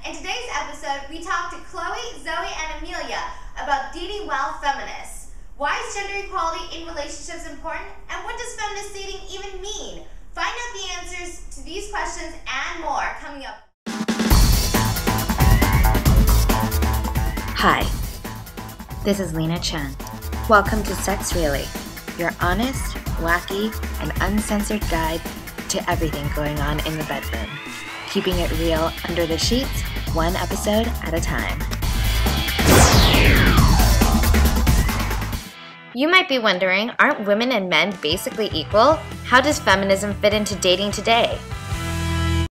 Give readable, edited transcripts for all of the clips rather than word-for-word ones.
In today's episode, we talk to Chloe, Zoe, and Amelia about dating while feminists. Why is gender equality in relationships important, and what does feminist dating even mean? Find out the answers to these questions and more coming up. Hi, this is Lena Chen. Welcome to SexReally, your honest, wacky, and uncensored guide to everything going on in the bedroom. Keeping it real under the sheets, one episode at a time. You might be wondering, aren't women and men basically equal? How does feminism fit into dating today?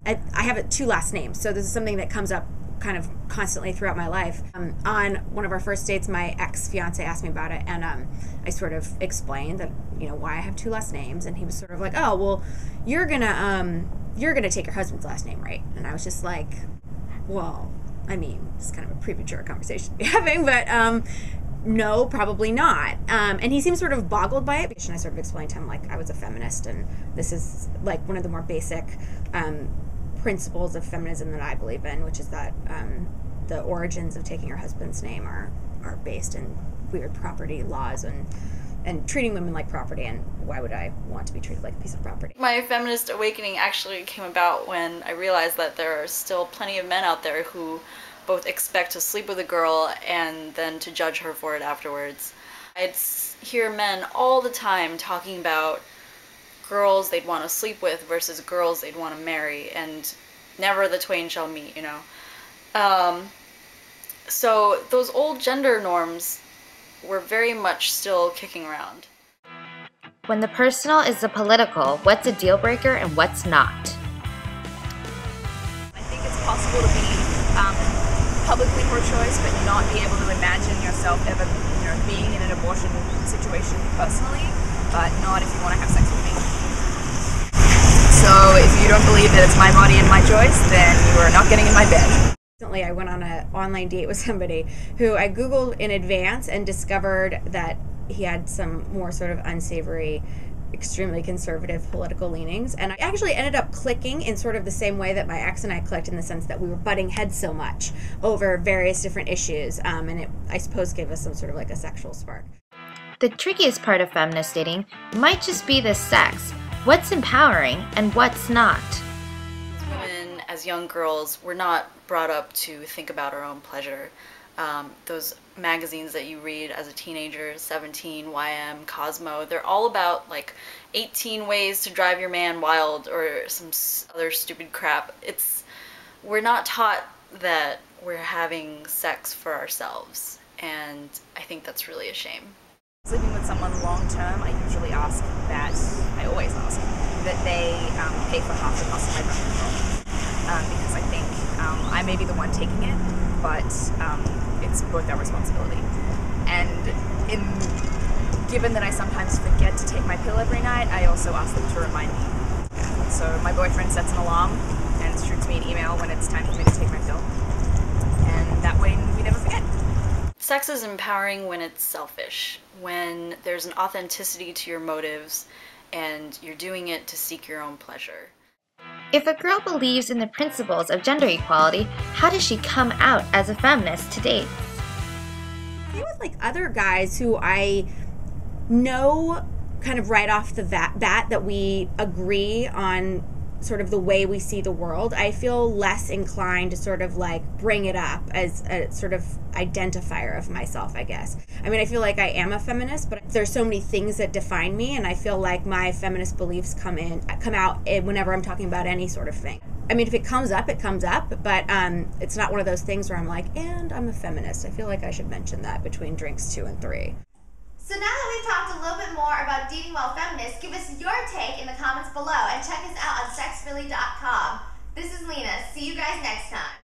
I have two last names, so this is something that comes up kind of constantly throughout my life. On one of our first dates, my ex-fiance asked me about it, and I sort of explained that, why I have two last names, and he was sort of like, oh, well, you're gonna take your husband's last name, right? And I was just like, well, I mean, it's kind of a premature conversation to be having, but no, probably not. And he seemed sort of boggled by it, and I sort of explained to him, like, I was a feminist, and this is, like, one of the more basic principles of feminism that I believe in, which is that the origins of taking your husband's name are based in weird property laws and treating women like property, and why would I want to be treated like a piece of property? My feminist awakening actually came about when I realized that there are still plenty of men out there who both expect to sleep with a girl and then to judge her for it afterwards. I'd hear men all the time talking about girls they'd want to sleep with versus girls they'd want to marry, and never the twain shall meet, So those old gender norms were very much still kicking around. When the personal is the political, what's a deal breaker and what's not? I think it's possible to be publicly pro-choice but not be able to imagine yourself ever being in an abortion situation personally, but not if you want to have sex with me. So if you don't believe that it's my body and my choice, then you are not getting in my bed. Recently, I went on an online date with somebody who I Googled in advance and discovered that he had some more sort of unsavory, extremely conservative political leanings. And I actually ended up clicking in sort of the same way that my ex and I clicked, in the sense that we were butting heads so much over various different issues. And it, I suppose, gave us some sort of like a sexual spark. The trickiest part of feminist dating might just be the sex. What's empowering and what's not? Women, as young girls, we're not brought up to think about our own pleasure. Those magazines that you read as a teenager, 17, YM, Cosmo, they're all about like 18 ways to drive your man wild or some other stupid crap. We're not taught that we're having sex for ourselves, and I think that's really a shame. Living with someone long term, I usually ask that, I always ask, that they pay for half the cost of my birth control. Because I think I may be the one taking it, but it's both our responsibility. And given that I sometimes forget to take my pill every night, I also ask them to remind me. So my boyfriend sets an alarm and shoots me an email when it's time for me to take my pill. And that way we never forget. Sex is empowering when it's selfish, when there's an authenticity to your motives and you're doing it to seek your own pleasure. If a girl believes in the principles of gender equality, how does she come out as a feminist to date? Same with like other guys who I know kind of right off the bat that we agree on sort of the way we see the world. I feel less inclined to sort of like bring it up as a sort of identifier of myself, I guess. I mean, I feel like I am a feminist, but there's so many things that define me, and I feel like my feminist beliefs come out whenever I'm talking about any sort of thing. I mean, if it comes up, it comes up, but it's not one of those things where I'm like, and I'm a feminist. I feel like I should mention that between drinks 2 and 3. So now that we've talked a little bit more about dating while feminists, give us your take in the comments below and check us out on SexReally.com. This is Lena. See you guys next time.